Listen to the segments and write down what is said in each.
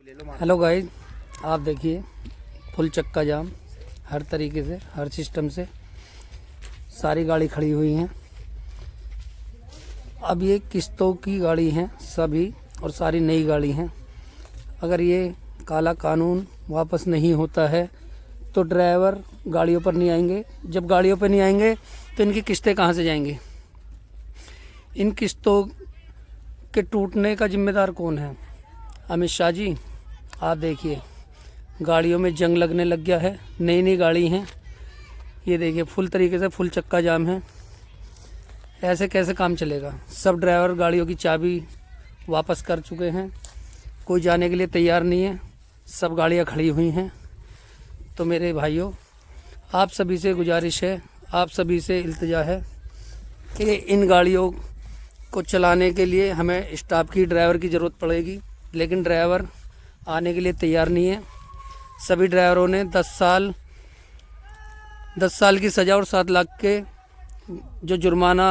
Hello guys, आप देखिए full चक्का जाम हर तरीके से, हर सिस्टम से सारी गाड़ी खड़ी हुई हैं। अब ये किस्तों की गाड़ी हैं सभी और सारी नई गाड़ी हैं। अगर ये काला कानून वापस नहीं होता है तो ड्राइवर गाड़ियों पर नहीं आएंगे। जब गाड़ियों पर नहीं आएंगे तो इनकी किस्तें कहाँ से जाएंगी? इन किस्तों के टूटने का जिम्मेदार कौन है? अमित शाह जी। आप देखिए गाड़ियों में जंग लगने लग गया है। नई नई गाड़ी हैं, ये देखिए फुल तरीके से फुल चक्का जाम है। ऐसे कैसे काम चलेगा? सब ड्राइवर गाड़ियों की चाबी वापस कर चुके हैं, कोई जाने के लिए तैयार नहीं है, सब गाड़ियां खड़ी हुई हैं। तो मेरे भाइयों, आप सभी से गुजारिश है, आप सभी से इल्तिजा है कि इन गाड़ियों को चलाने के लिए हमें स्टाफ की, ड्राइवर की ज़रूरत पड़ेगी, लेकिन ड्राइवर आने के लिए तैयार नहीं है। सभी ड्राइवरों ने 10 साल की सज़ा और 7 लाख के जो जुर्माना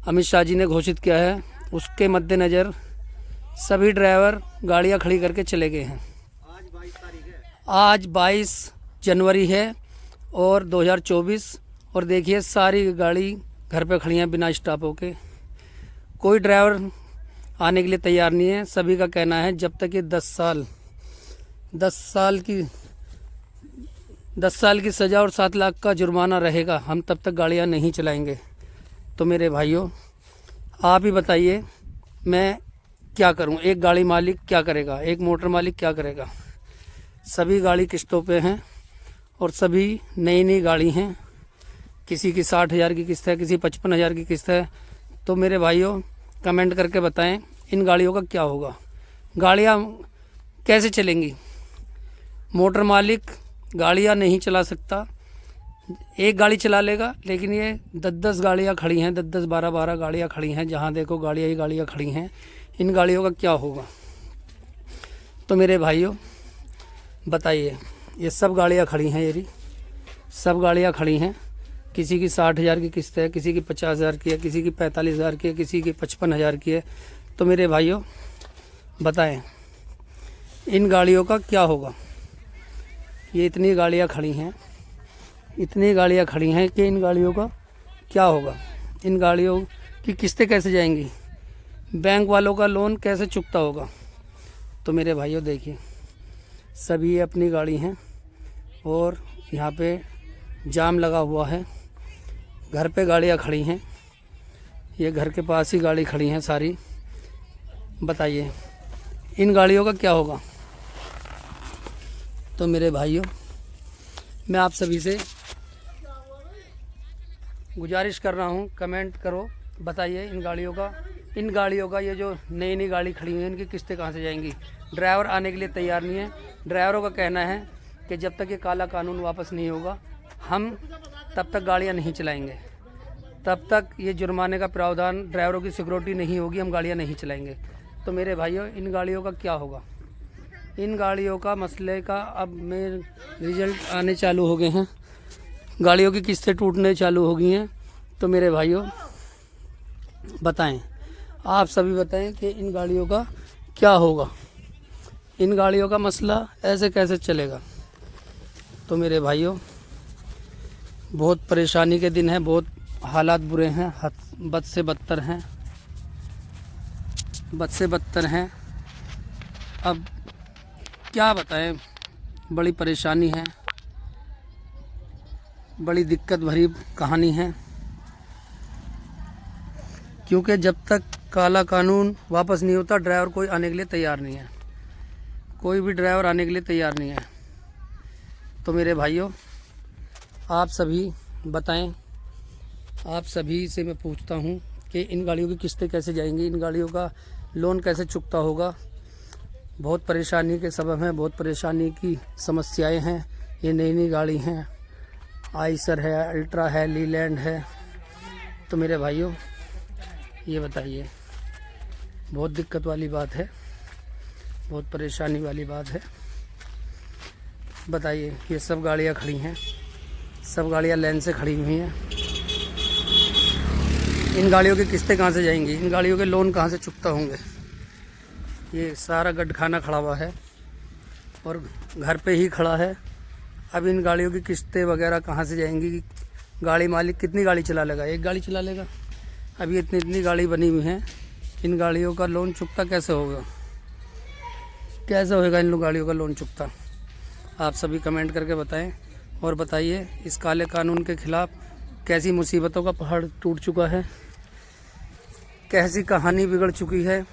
अमित शाह जी ने घोषित किया है, उसके मद्देनज़र सभी ड्राइवर गाड़ियां खड़ी करके चले गए हैं। आज 22 जनवरी है और 2024, और देखिए सारी गाड़ी घर पे खड़ी हैं बिना स्टॉपों के। कोई ड्राइवर आने के लिए तैयार नहीं है। सभी का कहना है जब तक ये 10 साल की सज़ा और 7 लाख का जुर्माना रहेगा, हम तब तक गाड़ियां नहीं चलाएंगे। तो मेरे भाइयों, आप ही बताइए मैं क्या करूं? एक गाड़ी मालिक क्या करेगा? एक मोटर मालिक क्या करेगा? सभी गाड़ी किस्तों पे हैं और सभी नई नई गाड़ी हैं। किसी की 60,000 की किस्त है, किसी 55,000 की किस्त है। तो मेरे भाइयों, कमेंट करके बताएं इन गाड़ियों का क्या होगा? गाड़ियां कैसे चलेंगी? मोटर मालिक गाड़ियां नहीं चला सकता, एक गाड़ी चला लेगा, लेकिन ये 10-10 गाड़ियां खड़ी हैं, 10-10, 12-12 गाड़ियां खड़ी हैं। जहां देखो गाड़ियां ही गाड़ियां खड़ी हैं। इन गाड़ियों का क्या होगा? तो मेरे भाइयों बताइए, ये सब गाड़ियां खड़ी हैं, ये सब गाड़ियां खड़ी हैं। किसी की 60,000 की किस्त है, किसी की 50,000 की है, किसी की 45,000 की है, किसी की 55,000 की है। तो मेरे भाइयों बताएं इन गाड़ियों का क्या होगा? ये इतनी गाड़ियां खड़ी हैं कि इन गाड़ियों का क्या होगा? इन गाड़ियों की किस्तें कैसे जाएंगी? बैंक वालों का लोन कैसे चुकता होगा? तो मेरे भाइयों देखिए, सभी अपनी गाड़ी हैं और यहाँ पे जाम लगा हुआ है। घर पे गाड़ियाँ खड़ी हैं, ये घर के पास ही गाड़ी खड़ी हैं सारी। बताइए इन गाड़ियों का क्या होगा? तो मेरे भाइयों, मैं आप सभी से गुजारिश कर रहा हूँ, कमेंट करो, बताइए इन गाड़ियों का ये जो नई नई गाड़ी खड़ी हुई है, इनकी किस्तें कहाँ से जाएंगी? ड्राइवर आने के लिए तैयार नहीं है। ड्राइवरों का कहना है कि जब तक ये काला कानून वापस नहीं होगा, हम तब तक गाड़ियां नहीं चलाएंगे, तब तक ये जुर्माने का प्रावधान, ड्राइवरों की सिक्योरिटी नहीं होगी, हम गाड़ियां नहीं चलाएंगे। तो मेरे भाइयों, इन गाड़ियों का क्या होगा? इन गाड़ियों का मसले का अब में रिजल्ट आने चालू हो गए हैं, गाड़ियों की किस्तें टूटने चालू हो गई हैं। तो मेरे भाइयों बताएं, आप सभी बताएं कि इन गाड़ियों का क्या होगा? इन गाड़ियों का मसला ऐसे कैसे चलेगा? तो मेरे भाइयों, बहुत परेशानी के दिन हैं, बहुत हालात बुरे हैं, बद से बदतर हैं। अब क्या बताएं, बड़ी परेशानी है, बड़ी दिक्कत भरी कहानी है। क्योंकि जब तक काला कानून वापस नहीं होता, ड्राइवर कोई आने के लिए तैयार नहीं है, कोई भी ड्राइवर आने के लिए तैयार नहीं है। तो मेरे भाइयों, आप सभी बताएं, आप सभी से मैं पूछता हूं कि इन गाड़ियों की किस्तें कैसे जाएंगी? इन गाड़ियों का लोन कैसे चुकता होगा? बहुत परेशानी के सबब हैं, बहुत परेशानी की समस्याएं हैं। ये नई नई गाड़ी हैं, आइसर है, अल्ट्रा है, लीलैंड है। तो मेरे भाइयों ये बताइए, बहुत दिक्कत वाली बात है, बहुत परेशानी वाली बात है। बताइए, ये सब गाड़ियाँ खड़ी हैं, सब गाड़ियाँ लाइन से खड़ी हुई हैं। इन गाड़ियों की किस्तें कहाँ से जाएंगी? इन गाड़ियों के लोन कहाँ से चुकता होंगे? ये सारा गड्ढखाना खड़ा हुआ है और घर पे ही खड़ा है। अब इन गाड़ियों की किस्तें वगैरह कहाँ से जाएंगी? गाड़ी मालिक कितनी गाड़ी चला लेगा? एक गाड़ी चला लेगा। अब ये इतनी गाड़ी बनी हुई हैं, इन गाड़ियों का लोन चुकता कैसे होगा? कैसे होएगा इन गाड़ियों का लोन चुकता? आप सभी कमेंट करके बताएं और बताइए इस काले कानून के खिलाफ़ कैसी मुसीबतों का पहाड़ टूट चुका है, कैसी कहानी बिगड़ चुकी है,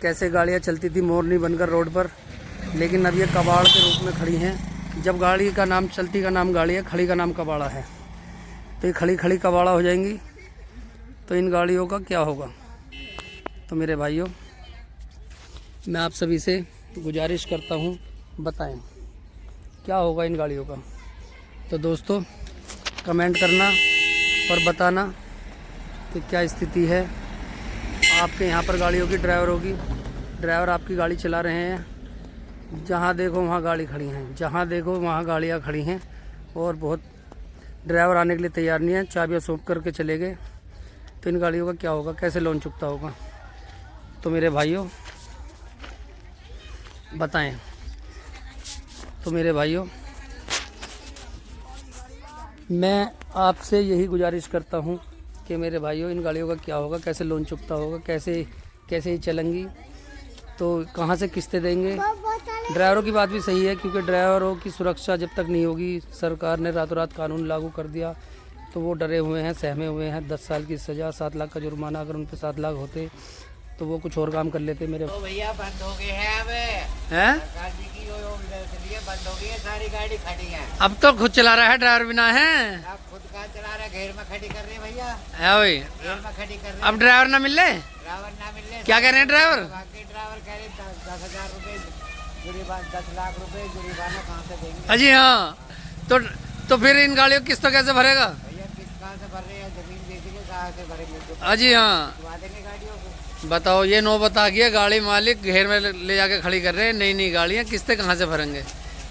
कैसे गाड़ियाँ चलती थी मोरनी बनकर रोड पर, लेकिन अब ये कबाड़ के रूप में खड़ी हैं। जब गाड़ी का नाम चलती का नाम गाड़ी है, खड़ी का नाम कबाड़ा है, तो ये खड़ी खड़ी कबाड़ा हो जाएंगी, तो इन गाड़ियों का क्या होगा? तो मेरे भाइयों, मैं आप सभी से गुजारिश करता हूँ, बताएं क्या होगा इन गाड़ियों का। तो दोस्तों कमेंट करना और बताना कि क्या स्थिति है आपके यहाँ पर गाड़ियों की, ड्राइवरों की। ड्राइवर आपकी गाड़ी चला रहे हैं, जहाँ देखो वहाँ गाड़ी खड़ी हैं, जहाँ देखो वहाँ गाड़ियाँ खड़ी हैं, और बहुत ड्राइवर आने के लिए तैयार नहीं है, चाबियाँ सौंप करके चले गए। तो इन गाड़ियों का क्या होगा? कैसे लोन चुकता होगा? तो मेरे भाइयों बताएं। तो मेरे भाइयों, मैं आपसे यही गुजारिश करता हूं कि मेरे भाइयों इन गाड़ियों का क्या होगा? कैसे लोन चुकता होगा? कैसे ही चलेंगी? तो कहां से किस्तें देंगे? ड्राइवरों की बात भी सही है, क्योंकि ड्राइवरों की सुरक्षा जब तक नहीं होगी, सरकार ने रातों रात कानून लागू कर दिया तो वो डरे हुए हैं, सहमे हुए हैं। 10 साल की सज़ा, 7 लाख का जुर्माना। अगर उन पर 7 लाख होते तो वो कुछ और काम कर लेते। मेरे तो भैया बंद हो गए हैं, अब हैं सरकार जी की लिए बंद हो गई है, सारी गाड़ी खड़ी है। अब तो खुद चला रहा है, ड्राइवर बिना है। अब खुद का चला रहा है, घेर में खड़ी कर रहे हैं भैया, है भाई। घेर में खड़ी कर रहे हैं। अब ड्राइवर ना मिल रहे, ड्राइवर ना मिल रहे। क्या कह रहे हैं ड्राइवर? बाकी ड्राइवर कह रहे 10,000 रुपए जुर्माना, 10 लाख रुपए जुर्माना कहाँ से देंगे? अजी हाँ, तो फिर इन गाड़ियों की किस्तों कैसे भरेगा? भैया किस्त कहाँ से भर रहे हैं? जमीन बेचेंगे, कहाँ से भरेंगे? अजी हाँ, चुका देंगे गाड़ियों को। बताओ, ये नौबत आ गई है, गाड़ी मालिक घेर में ले जाके खड़ी कर रहे हैं नई नई गाड़ियाँ, किस्तें कहाँ से भरेंगे?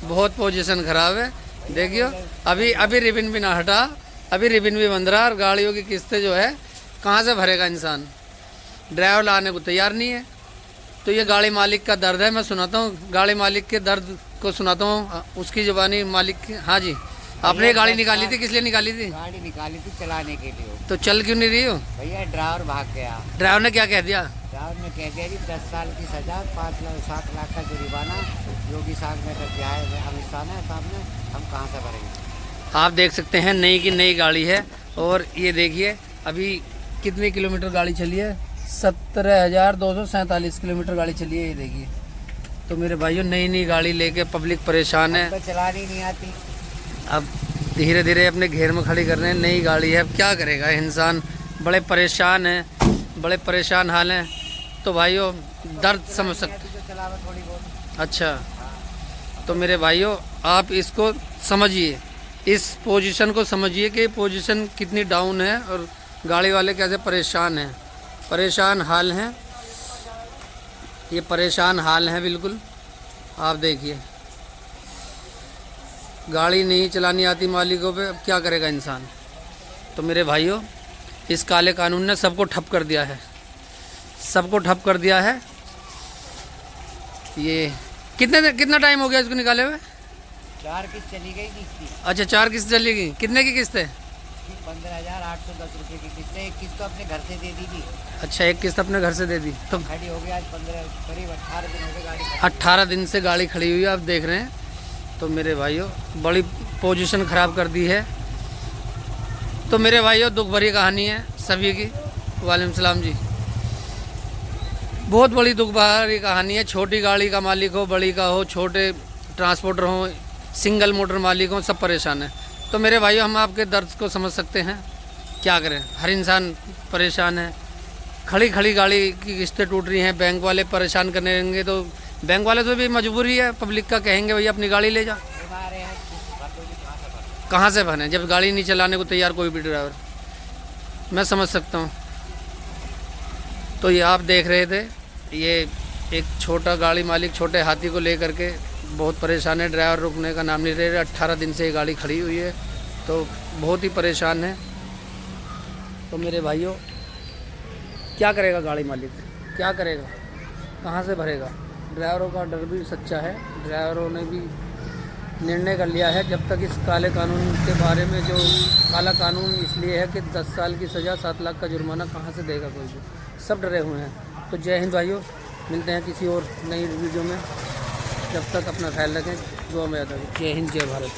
बहुत पोजीशन खराब है। देखियो, अभी रिबिन भी ना हटा, अभी रिबिन भी बंध रहा, और गाड़ियों की किस्तें जो है कहाँ से भरेगा इंसान? ड्राइवर लाने को तैयार नहीं है। तो ये गाड़ी मालिक का दर्द है। मैं सुनाता हूँ गाड़ी मालिक के दर्द को, सुनाता हूँ उसकी ज़बानी मालिक की। हाँ जी, आपने ये गाड़ी निकाली थी, किस लिए निकाली थी? गाड़ी निकाली थी चलाने के लिए। तो चल क्यों नहीं रही हो? भैया ड्राइवर भाग गया। ड्राइवर ने क्या कह दिया? ड्राइवर ने कह दिया जी 10 साल की सजा, 7 लाख का जुर्माना, योगी साहब ने कर दिया है, अमित शाह ने साहब ने, हम कहाँ से भरेंगे? आप देख सकते हैं नई की नई गाड़ी है, और ये देखिए अभी कितने किलोमीटर गाड़ी चली है? 17,247 किलोमीटर गाड़ी चली है, ये देखिए। तो मेरे भाइयों, नई नई गाड़ी लेके पब्लिक परेशान है। तो चलानी नहीं आती। अब धीरे धीरे अपने घेर में खड़ी कर रहे हैं, नई गाड़ी है, अब क्या करेगा इंसान? बड़े परेशान है, बड़े परेशान हाल हैं। तो भाइयों दर्द समझ सकते। थोड़ी बहुत। अच्छा, तो मेरे भाइयों आप इसको समझिए, इस पोजीशन को समझिए कि पोजीशन कितनी डाउन है, और गाड़ी वाले कैसे परेशान हैं, परेशान हाल हैं, ये परेशान हाल हैं बिल्कुल। आप देखिए, गाड़ी नहीं चलानी आती मालिकों पे, अब क्या करेगा इंसान? तो मेरे भाइयों, इस काले कानून ने सबको ठप कर दिया है, सबको ठप कर दिया है। ये कितना टाइम हो गया इसको निकाले हुए? 4 किस्त चली गई किस्त की। अच्छा, 4 किस्त चलेगी। कितने की किस्त है? 15,810 रुपये की किस्त है। एक किस्त तो अपने घर से दे दी थी। अच्छा, एक किस्त अपने घर से दे दी। तो खड़ी हो गई आज 15 करीब 18 दिन हो गए गाड़ी। 18 दिन से गाड़ी खड़ी हुई है, आप देख रहे हैं। तो मेरे भाइयों, बड़ी पोजीशन ख़राब कर दी है। तो मेरे भाइयों, दुख भरी कहानी है सभी की। वालेकुम सलाम जी। बहुत बड़ी दुख भरी कहानी है। छोटी गाड़ी का मालिक हो, बड़ी का हो, छोटे ट्रांसपोर्टर हो, सिंगल मोटर मालिक हो, सब परेशान है। तो मेरे भाइयों, हम आपके दर्द को समझ सकते हैं, क्या करें? हर इंसान परेशान है। खड़ी खड़ी गाड़ी की किस्तें टूट रही हैं, बैंक वाले परेशान करने रहेंगे, तो बैंक वाले तो भी मजबूरी है, पब्लिक का कहेंगे भैया अपनी गाड़ी ले जा। कहाँ से भरें जब गाड़ी नहीं चलाने को तैयार कोई भी ड्राइवर? मैं समझ सकता हूँ। तो ये आप देख रहे थे, ये एक छोटा गाड़ी मालिक छोटे हाथी को लेकर के बहुत परेशान है। ड्राइवर रुकने का नाम नहीं ले रहे। 18 दिन से ये गाड़ी खड़ी हुई है, तो बहुत ही परेशान है। तो मेरे भाइयों, क्या करेगा गाड़ी मालिक? क्या करेगा? कहाँ से भरेगा। ड्राइवरों का डर भी सच्चा है। ड्राइवरों ने भी निर्णय कर लिया है, जब तक इस काले कानून के बारे में, जो काला कानून इसलिए है कि 10 साल की सज़ा 7 लाख का जुर्माना कहाँ से देगा कोई भी, सब डरे हुए हैं। तो जय हिंद भाइयों, मिलते हैं किसी और नई वीडियो में। जब तक अपना ख्याल रखें, दुआ में याद रखें। जय हिंद, जय भारत।